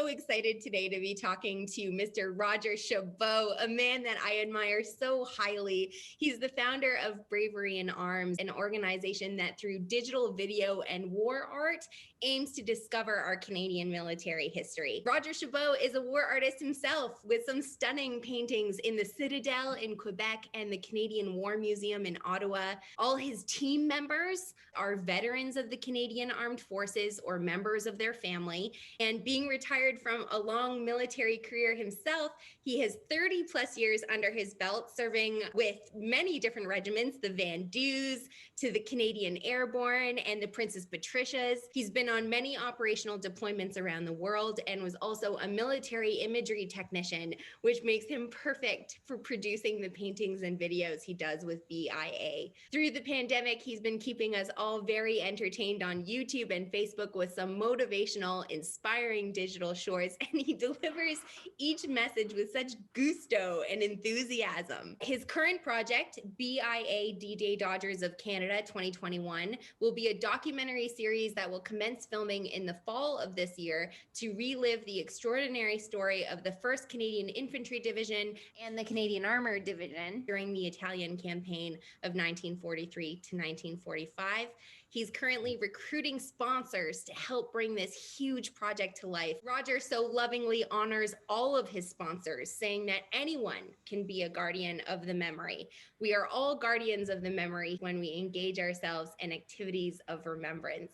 so excited today to be talking to Mr. Roger Chabot, a man that I admire so highly. He's the founder of Bravery in Arms, an organization that through digital video and war art aims to discover our Canadian military history. Roger Chabot is a war artist himself with some stunning paintings in the Citadel in Quebec and the Canadian War Museum in Ottawa. All his team members are veterans of the Canadian Armed Forces or members of their family. And being retired from a long military career himself, he has 30 plus years under his belt, serving with many different regiments, the Van Dews to the Canadian Airborne and the Princess Patricias. He's been on many operational deployments around the world and was also a military imagery technician, which makes him perfect for producing the paintings and videos he does with BIA. Through the pandemic, he's been keeping us all very entertained on YouTube and Facebook with some motivational, inspiring digital shorts, and he delivers each message with such gusto and enthusiasm. His current project, BIA D-Day Dodgers of Canada 2021, will be a documentary series that will commence filming in the fall of this year to relive the extraordinary story of the 1st Canadian Infantry Division and the Canadian Armored Division during the Italian campaign of 1943 to 1945. He's currently recruiting sponsors to help bring this huge project to life. Roger so lovingly honors all of his sponsors, saying that anyone can be a guardian of the memory. We are all guardians of the memory when we engage ourselves in activities of remembrance.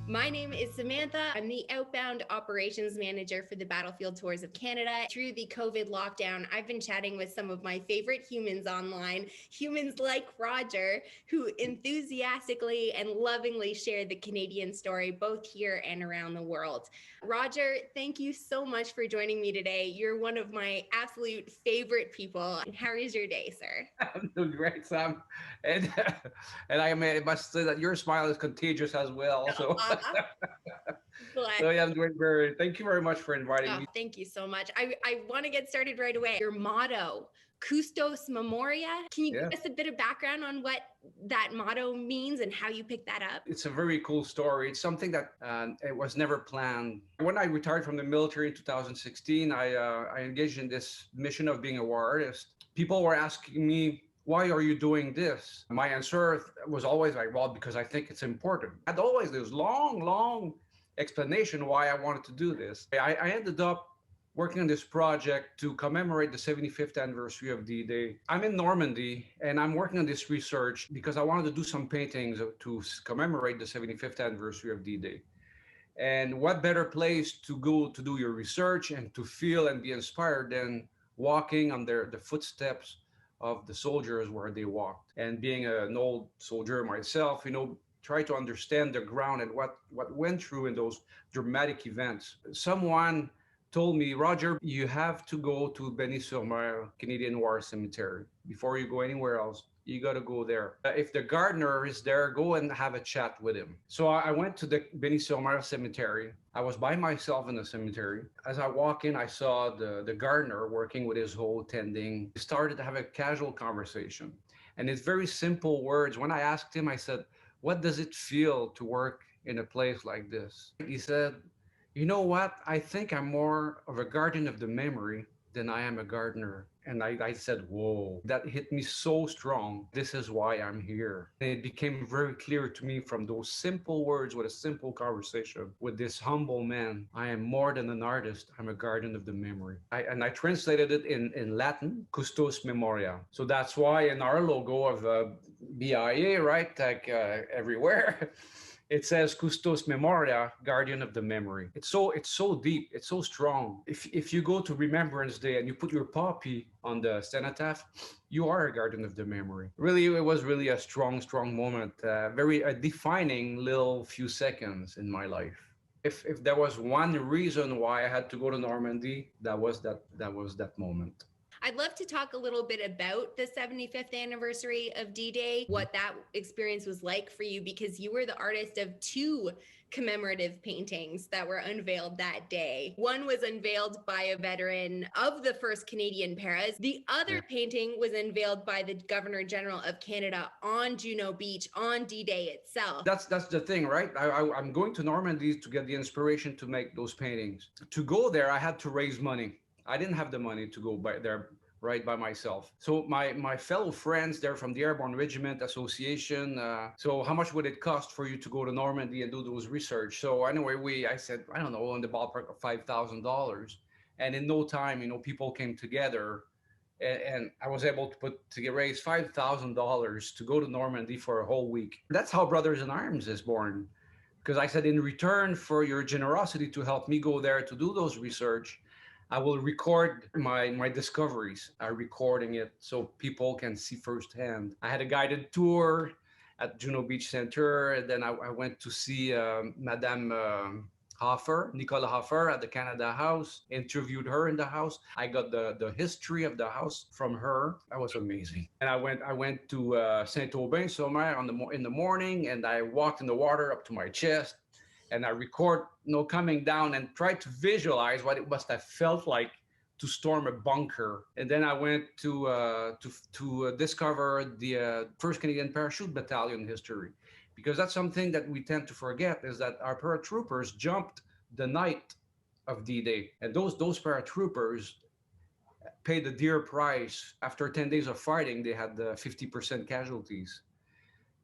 My name is Samantha. I'm the outbound operations manager for the Battlefield Tours of Canada. Through the COVID lockdown, I've been chatting with some of my favorite humans online, humans like Roger, who enthusiastically and lovingly share the Canadian story, both here and around the world. Roger, thank you so much for joining me today. You're one of my absolute favorite people. How is your day, sir? I'm doing great, Sam. And I must say that your smile is contagious as well. So, so yeah, I'm doing very. Thank you very much for inviting me. Thank you so much. I want to get started right away. Your motto, Custos Memorial. Can you give us a bit of background on what that motto means and how you picked that up? It's a very cool story. It's something that it was never planned. When I retired from the military in 2016, I engaged in this mission of being a war artist. People were asking me, why are you doing this? My answer was always like, well, because I think it's important. And always this long explanation why I wanted to do this. I ended up working on this project to commemorate the 75th anniversary of D-Day. I'm in Normandy and I'm working on this research because I wanted to do some paintings to commemorate the 75th anniversary of D-Day. And what better place to go to do your research and to feel and be inspired than walking on the footsteps of the soldiers where they walked. And being an old soldier myself, try to understand the ground and what went through in those dramatic events. Someone told me, Roger, you have to go to Benny-sur-Mer Canadian War Cemetery. Before you go anywhere else, you got to go there. If the gardener is there, go and have a chat with him. So I went to the Benny-sur-Mer Cemetery. I was by myself in the cemetery. As I walk in, I saw the gardener working with his hoe, tending. We started to have a casual conversation. And it's very simple words. When I asked him, I said, what does it feel to work in a place like this? He said, you know what? I think I'm more of a guardian of the memory than I am a gardener. And I said, whoa, that hit me so strong. This is why I'm here. And it became very clear to me from those simple words with a simple conversation with this humble man. I am more than an artist. I'm a guardian of the memory. I translated it in Latin, Custos Memorial. So that's why in our logo of BIA, right, like everywhere, it says Custos Memorial, guardian of the memory. It's so deep, it's so strong. If you go to Remembrance Day and you put your poppy on the cenotaph, you are a guardian of the memory. Really, it was really a strong moment, a defining little few seconds in my life. If there was one reason why I had to go to Normandy, that was that moment. I'd love to talk a little bit about the 75th anniversary of D-Day, what that experience was like for you, because you were the artist of two commemorative paintings that were unveiled that day. One was unveiled by a veteran of the first Canadian paras. The other painting was unveiled by the Governor General of Canada on Juno Beach on D-Day itself. That's the thing, right? I'm going to Normandy to get the inspiration to make those paintings. To go there, I had to raise money. I didn't have the money to go there right by myself. So my fellow friends, they're from the Airborne Regiment Association. So how much would it cost for you to go to Normandy and do those research? So anyway, I said, I don't know, in the ballpark of $5,000. And in no time, people came together, and I was able to raise $5,000 to go to Normandy for a whole week. That's how Brothers in Arms is born. Because I said, in return for your generosity to help me go there to do those research, I will record my discoveries. I'm recording it so people can see firsthand. I had a guided tour at Juno Beach Center, and then I went to see Madame Nicole Hoffer at the Canada House, interviewed her in the house. I got the history of the house from her. That was amazing. And I went to Saint-Aubin somewhere in the morning, and I walked in the water up to my chest. And I record, coming down and try to visualize what it must have felt like to storm a bunker. And then I went to discover the first Canadian Parachute Battalion history, because that's something that we tend to forget, is that our paratroopers jumped the night of D-Day, and those paratroopers paid a dear price. After 10 days of fighting, they had 50% casualties.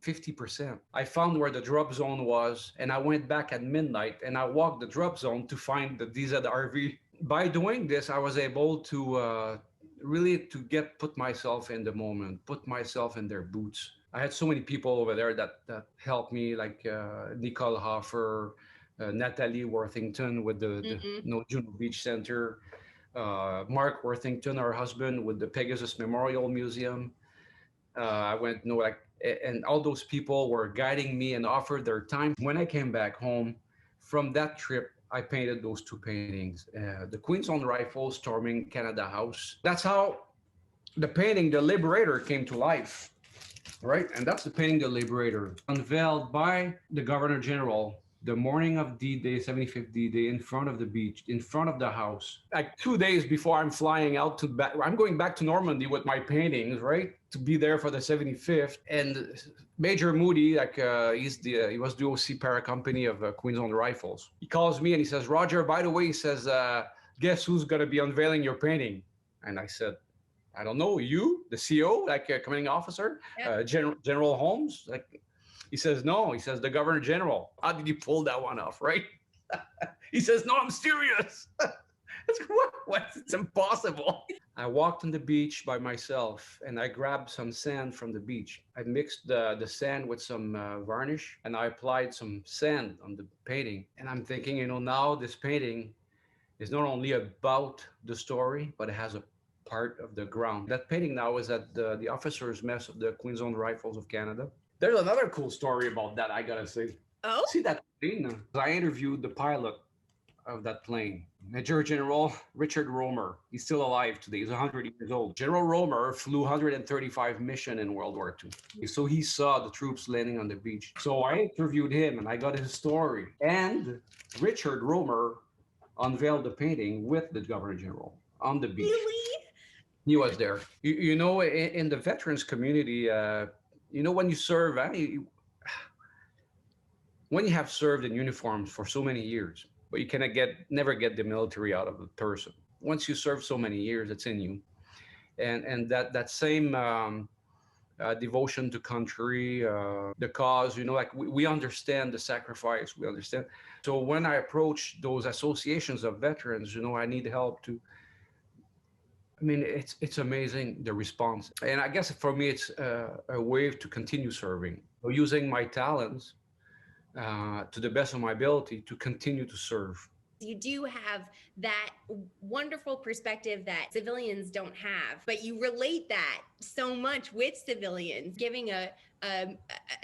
50%. I found where the drop zone was, and I went back at midnight and I walked the drop zone to find the DZRV. By doing this, I was able to really put myself in the moment, put myself in their boots. I had so many people over there that helped me, like Nicole Hoffer, Natalie Worthington with the Juno Beach Center, Mark Worthington, our husband, with the Pegasus Memorial Museum. I went, and all those people were guiding me and offered their time. When I came back home from that trip, I painted those two paintings. The Queen's Own Rifle storming Canada House. That's how the painting, The Liberator, came to life, right? And that's the painting, The Liberator, unveiled by the Governor General the morning of D-Day, 75th D-Day, in front of the beach, in front of the house. Like 2 days before I'm flying out I'm going back to Normandy with my paintings, right? To be there for the 75th. And Major Moody, he was the OC para company of Queen's Own Rifles. He calls me and he says, Roger, by the way, he says, guess who's going to be unveiling your painting? And I said, I don't know, you, the CO, commanding officer, General Holmes, He says, no. He says, the Governor General. How did you pull that one off, right? He says, no, I'm serious. What? It's impossible. I walked on the beach by myself, and I grabbed some sand from the beach. I mixed the sand with some varnish, and I applied some sand on the painting. And I'm thinking, now this painting is not only about the story, but it has a part of the ground. That painting now is at the officers' mess of the Queen's Own Rifles of Canada. There's another cool story about that, I gotta say. Oh? See that plane? I interviewed the pilot of that plane, Major General Richard Romer. He's still alive today. He's 100 years old. General Romer flew 135 missions in World War II. So he saw the troops landing on the beach. So I interviewed him and I got his story. And Richard Romer unveiled the painting with the Governor General on the beach. Really? He was there. In the veterans community, when you serve, when you have served in uniforms for so many years, but you never get the military out of a person. Once you serve so many years, it's in you. And that same devotion to country, the cause, we understand the sacrifice, we understand. So when I approach those associations of veterans, I need help to. It's amazing, the response. And I guess for me, it's a way to continue serving, using my talents to the best of my ability to continue to serve. You do have that wonderful perspective that civilians don't have, but you relate that so much with civilians, giving a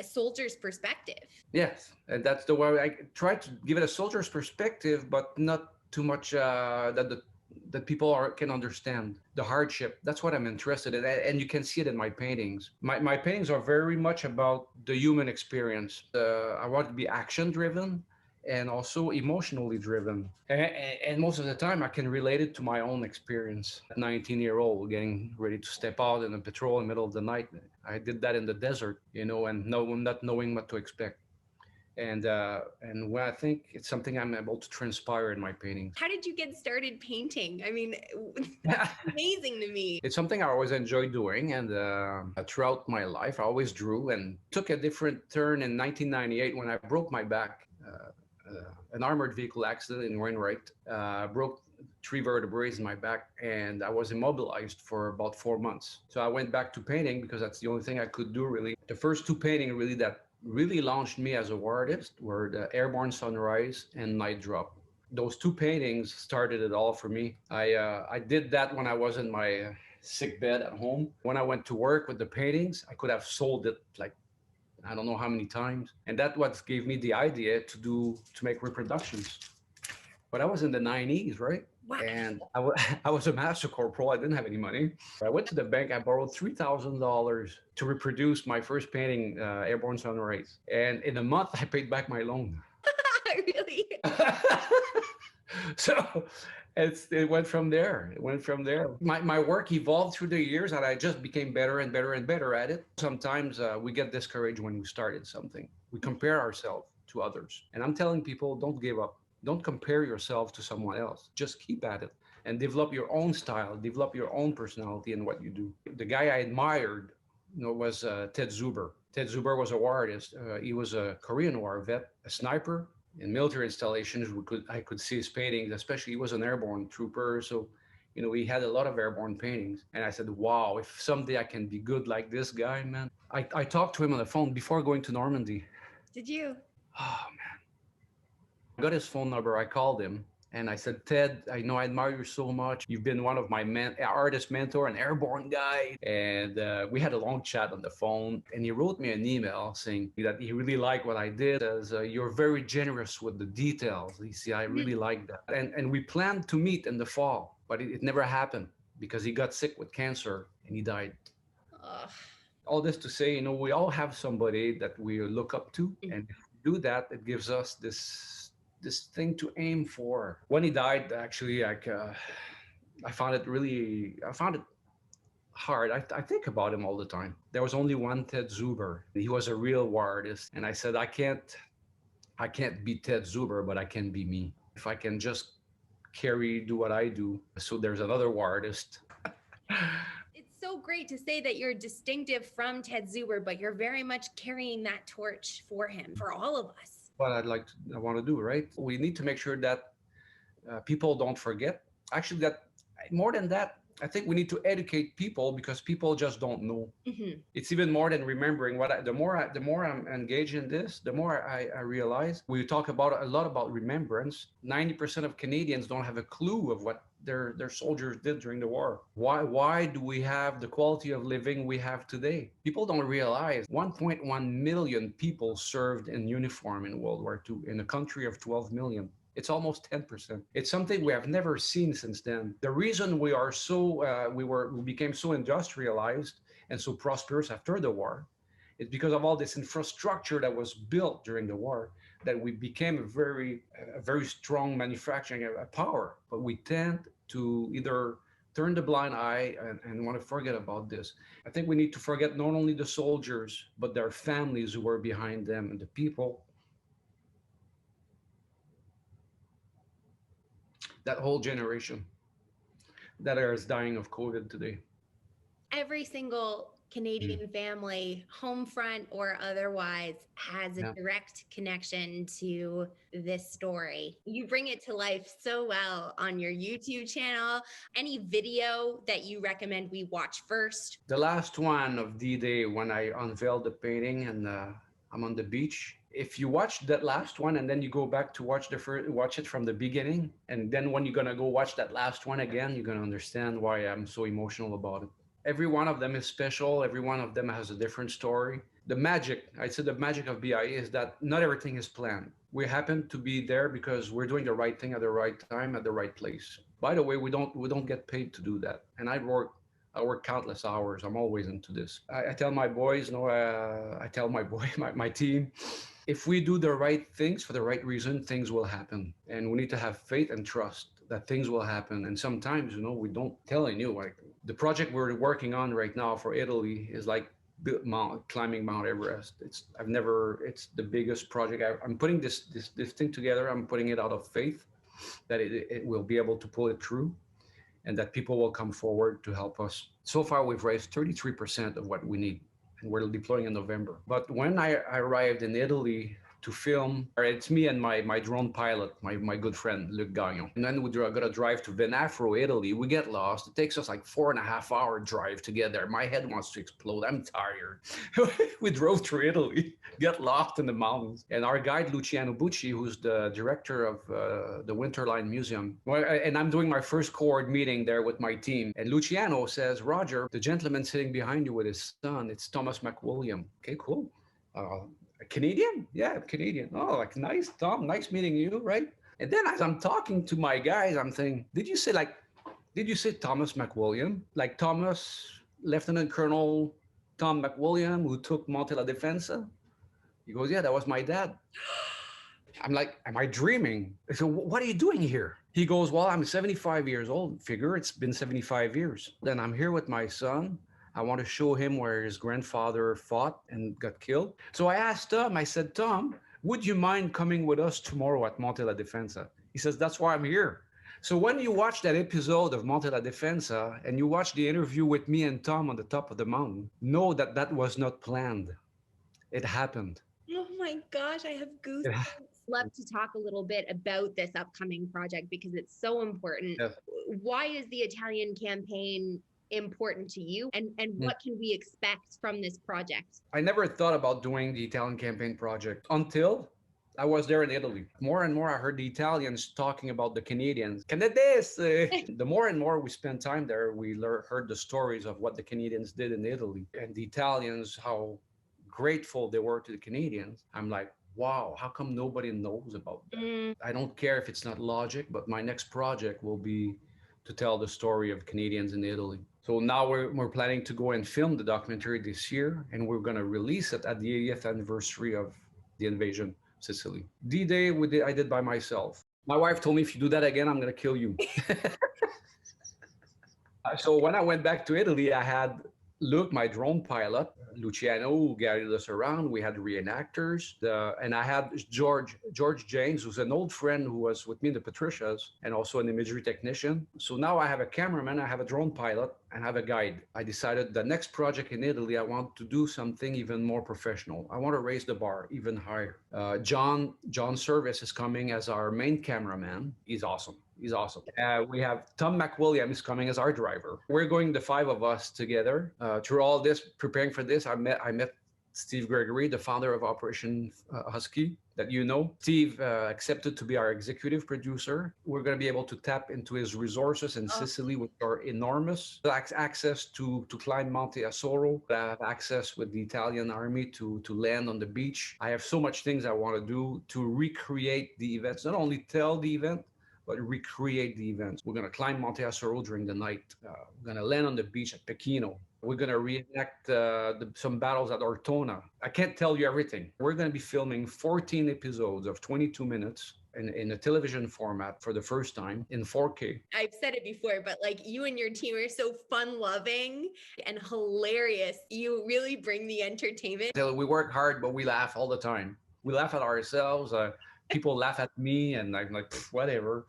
soldier's perspective. Yes, and that's the way I try to give it a soldier's perspective, but not too much that that people can understand the hardship. That's what I'm interested in, and you can see it in my paintings. My paintings are very much about the human experience. I want to be action driven and also emotionally driven, and most of the time I can relate it to my own experience. 19-year-old getting ready to step out in a patrol in the middle of the night. I did that in the desert, and not knowing what to expect. And when I think it's something I'm able to transpire in my paintings. How did you get started painting? I mean, that's amazing to me. It's something I always enjoyed doing, and throughout my life, I always drew. And took a different turn in 1998 when I broke my back. An armored vehicle accident in Wainwright. Broke 3 vertebrae in my back, and I was immobilized for about 4 months. So I went back to painting because that's the only thing I could do, really. The first 2 paintings really that really launched me as a war artist were the Airborne Sunrise and Night Drop. Those 2 paintings started it all for me. I did that when I was in my sick bed at home. When I went to work with the paintings, I could have sold it like I don't know how many times. And that what gave me the idea to make reproductions. But I was in the 90s, right? Wow. And I was a master corporal. I didn't have any money. I went to the bank. I borrowed $3,000 to reproduce my first painting, Airborne Sunrise. And in a month, I paid back my loan. Really? So it went from there. It went from there. My work evolved through the years, and I just became better and better and better at it. Sometimes we get discouraged when we started something. We compare ourselves to others. And I'm telling people, don't give up. Don't compare yourself to someone else. Just keep at it and develop your own style, develop your own personality in what you do. The guy I admired, was Ted Zuber. Ted Zuber was a war artist. He was a Korean War vet, a sniper. In military installations, I could see his paintings, especially he was an airborne trooper. So, he had a lot of airborne paintings. And I said, wow, if someday I can be good like this guy, man. I talked to him on the phone before going to Normandy. Did you? Oh, man. I got his phone number. I called him. And I said, Ted, I know I admire you so much. You've been one of my artist mentor, an airborne guy. And we had a long chat on the phone. And he wrote me an email saying that he really liked what I did. As you're very generous with the details. You see, I really like that. And we planned to meet in the fall, but it never happened because he got sick with cancer and he died. Ugh. All this to say, we all have somebody that we look up to. And if we do that, it gives us this thing to aim for. When he died, actually, I found it hard. I think about him all the time. There was only one Ted Zuber. He was a real war artist. And I said, I can't be Ted Zuber, but I can be me. If I can just do what I do. So there's another war artist. It's so great to say that you're distinctive from Ted Zuber, but you're very much carrying that torch for him, for all of us. What I want to do, right? We need to make sure that people don't forget. Actually, that more than that, I think we need to educate people because people just don't know. Mm-hmm. It's even more than remembering. The more I'm engaged in this, the more I realize we talk a lot about remembrance. 90% of Canadians don't have a clue of what their soldiers did during the war. Why do we have the quality of living we have today? People don't realize 1.1 million people served in uniform in World War II in a country of 12 million. It's almost 10%. It's something we have never seen since then. The reason we are we became so industrialized and so prosperous after the war is because of all this infrastructure that was built during the war, that we became a very strong manufacturing power. But we tend to either turn the blind eye and want to forget about this. I think we need to forget not only the soldiers, but their families who were behind them and the people. That whole generation that is dying of COVID today. Every single Canadian family, home front or otherwise, has a direct connection to this story. You bring it to life so well on your YouTube channel. Any video that you recommend we watch first? The last one of D-Day, when I unveiled the painting and I'm on the beach. If you watch that last one and then you go back to watch it from the beginning, and then when you're gonna go watch that last one again, you're gonna understand why I'm so emotional about it. Every one of them is special. Every one of them has a different story. I'd say the magic of BIA is that not everything is planned. We happen to be there because we're doing the right thing at the right time at the right place. By the way, we don't get paid to do that. And I work countless hours. I'm always into this. I tell my boys, I tell my boy, my team, if we do the right things for the right reason, things will happen. And we need to have faith and trust that things will happen. And sometimes, we don't telling you, like the project we're working on right now for Italy is like climbing Mount Everest. It's the biggest project. I'm putting this thing together. I'm putting it out of faith that it will be able to pull it through, and that people will come forward to help us. So far, we've raised 33% of what we need, and we're deploying in November. But when I arrived in Italy to film, it's me and my drone pilot, my good friend, Luc Gagnon. And then we're going to drive to Venafro, Italy. We get lost. It takes us like 4.5 hour drive to get there. My head wants to explode. I'm tired. We drove through Italy, get lost in the mountains. And our guide, Luciano Bucci, who's the director of the Winterline Museum, and I'm doing my first cohort meeting there with my team. And Luciano says, Roger, the gentleman sitting behind you with his son, it's Thomas McWilliam. Okay, cool. A Canadian? Yeah, Canadian. Oh, like nice, Tom. Nice meeting you, right? And then as I'm talking to my guys, I'm thinking, did you say Thomas McWilliam? Like Thomas, Lieutenant Colonel Tom McWilliam, who took Monte la Defensa? He goes, yeah, that was my dad. I'm like, am I dreaming? I said, what are you doing here? He goes, well, I'm 75 years old. Figure it's been 75 years. Then I'm here with my son. I want to show him where his grandfather fought and got killed. So I asked Tom, I said, Tom, would you mind coming with us tomorrow at Monte la Defensa? He says, that's why I'm here. So when you watch that episode of Monte la Defensa and you watch the interview with me and Tom on the top of the mountain, know that that was not planned. It happened. Oh my gosh, I have goosebumps. Love to talk a little bit about this upcoming project because it's so important. Yes. Why is the Italian campaign important to you, and what can we expect from this project? I never thought about doing the Italian campaign project until I was there in Italy. More and more I heard the Italians talking about the Canadians. Canadese! The more and more we spent time there, we heard the stories of what the Canadians did in Italy, and the Italians, how grateful they were to the Canadians. I'm like, wow, how come nobody knows about that? I don't care if it's not logic, but my next project will be to tell the story of Canadians in Italy. So now we're planning to go and film the documentary this year, and we're going to release it at the 80th anniversary of the invasion of Sicily. D-Day I did by myself. My wife told me, if you do that again, I'm going to kill you. So when I went back to Italy, I had Luke, my drone pilot, Luciano, who guided us around. We had reenactors, and I had George James, who's an old friend who was with me in the Patricias, and also an imagery technician. So now I have a cameraman, I have a drone pilot, and I have a guide. I decided the next project in Italy, I want to do something even more professional. I want to raise the bar even higher. John Service is coming as our main cameraman. He's awesome. He's awesome. We have Tom McWilliam is coming as our driver. We're going, the five of us together. Through all this, preparing for this, I met Steve Gregory, the founder of Operation Husky, that you know. Steve accepted to be our executive producer. We're going to be able to tap into his resources in Sicily, which are enormous. Access to climb Monte Asoro, have access with the Italian army to land on the beach. I have so much things I want to do to recreate the events, not only tell the event, but recreate the events. We're going to climb Monte Asoro during the night. We're going to land on the beach at Pechino. We're going to reenact some battles at Ortona. I can't tell you everything. We're going to be filming 14 episodes of 22 minutes in a television format for the first time in 4K. I've said it before, but like you and your team are so fun-loving and hilarious. You really bring the entertainment. We work hard, but we laugh all the time. We laugh at ourselves. People laugh at me, and I'm like, whatever.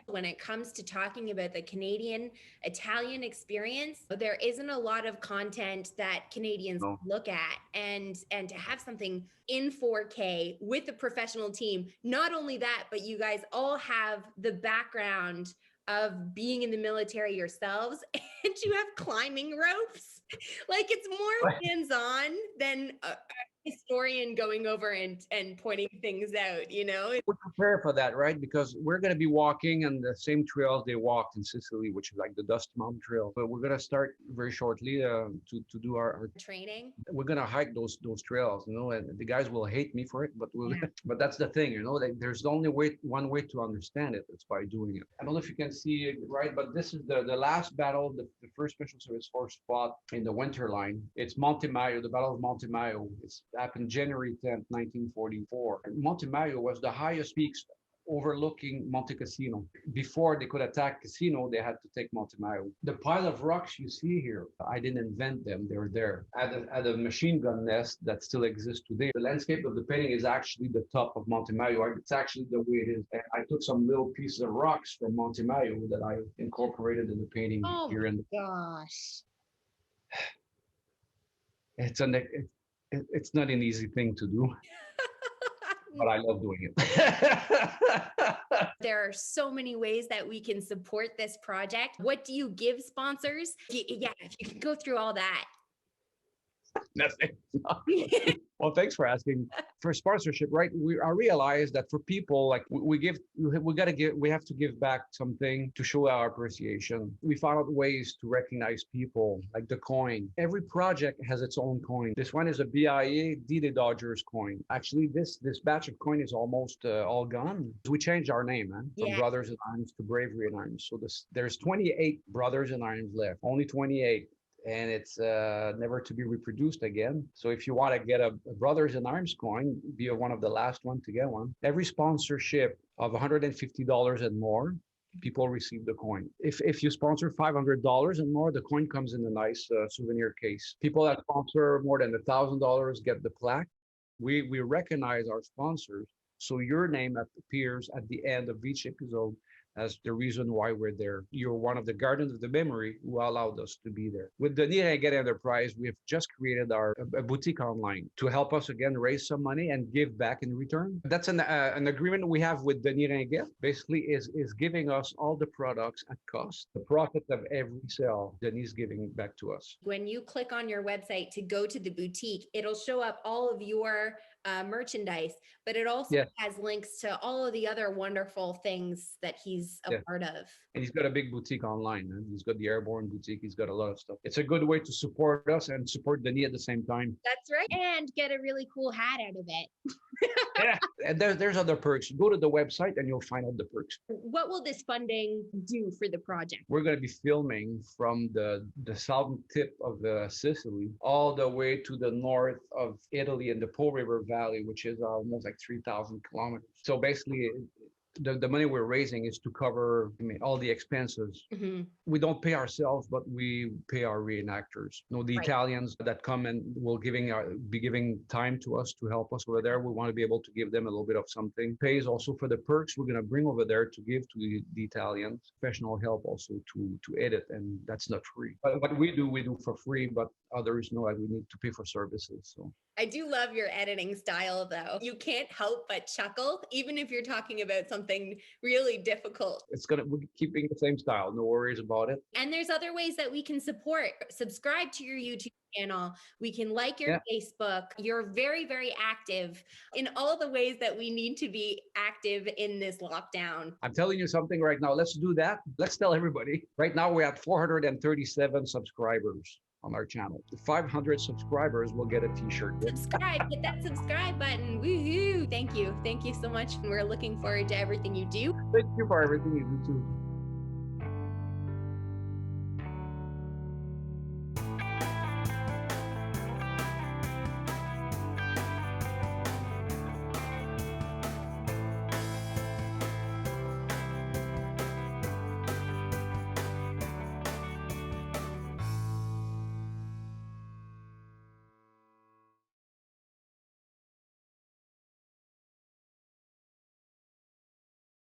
When it comes to talking about the Canadian Italian experience, there isn't a lot of content that Canadians look at, and to have something in 4K with a professional team. Not only that, but you guys all have the background of being in the military yourselves, and you have climbing ropes. Like, it's more hands-on than historian going over and pointing things out, you know? We prepare for that, right? Because we're going to be walking on the same trails they walked in Sicily, which is like the Dust Mountain Trail. But we're going to start very shortly to do our Training. we're going to hike those trails, you know, and the guys will hate me for it, but we'll, Yeah. but that's the thing, you know, like, there's only one way to understand it. It's by doing it. I don't know if you can see it, right? But this is the last battle, the first Special Service Force fought in the winter line. It's Monte Mayo, the Battle of Monte Mayo. It's happened January 10th, 1944. And Monte Mayo was the highest peaks overlooking Monte Cassino. Before they could attack Cassino, they had to take Monte Mayo. The pile of rocks you see here, I didn't invent them. They were there at a machine gun nest that still exists today. The landscape of the painting is actually the top of Monte Mayo. It's actually the way it is. And I took some little pieces of rocks from Monte Mayo that I incorporated in the painting here. Oh my gosh. It's not an easy thing to do, but I love doing it. There are so many ways that we can support this project. What do you give sponsors? Yeah, if you can go through all that. Nothing. Well, thanks for asking. For sponsorship, right? I realize that for people, like we have to give back something to show our appreciation. We found out ways to recognize people, like the coin. Every project has its own coin. This one is a BIA D-Day Dodgers coin. Actually, this batch of coin is almost all gone. We changed our name, man, from Brothers in Arms to Bravery in Arms. So there's 28 Brothers in Arms left, only 28. And it's never to be reproduced again. So if you want to get a Brothers in Arms coin, be one of the last one to get one. Every sponsorship of $150 and more, people receive the coin. If you sponsor $500 and more, the coin comes in a nice souvenir case. People that sponsor more than $1,000 get the plaque. We recognize our sponsors, so your name appears at the end of each episode as the reason why we're there. You're one of the guardians of the memory who allowed us to be there. With the Nirenga Enterprise, we have just created a boutique online to help us again raise some money and give back in return. That's an agreement we have with the Nirenga. Basically, is giving us all the products at cost. The profit of every sale, Denis giving back to us. When you click on your website to go to the boutique, it'll show up all of your merchandise, but it also has links to all of the other wonderful things that he's a part of. And he's got a big boutique online, and he's got the Airborne boutique. He's got a lot of stuff. It's a good way to support us and support Denis at the same time. That's right. And get a really cool hat out of it. Yeah. And there's other perks. Go to the website and you'll find out the perks. What will this funding do for the project? We're going to be filming from the southern tip of Sicily all the way to the north of Italy in the Po River Valley, which is almost like 3,000 kilometers. So basically, the money we're raising is to cover all the expenses. Mm-hmm. We don't pay ourselves, but we pay our reenactors. You know, the Italians that come and will be giving time to us to help us over there. We want to be able to give them a little bit of something. Pays also for the perks we're going to bring over there to give to the Italians. Professional help also to edit, and that's not free. But what we do for free, but others know that we need to pay for services. So I do love your editing style, though. You can't help but chuckle, even if you're talking about something really difficult. We're keeping the same style. No worries about it. And there's other ways that we can support. Subscribe to your YouTube channel. We can like your Facebook. You're very, very active in all the ways that we need to be active in this lockdown. I'm telling you something right now. Let's do that. Let's tell everybody. Right now, we're at 437 subscribers on our channel. The 500 subscribers will get a t-shirt. Subscribe, hit that subscribe button. Woohoo! Thank you. Thank you so much. We're looking forward to everything you do. Thank you for everything you do too.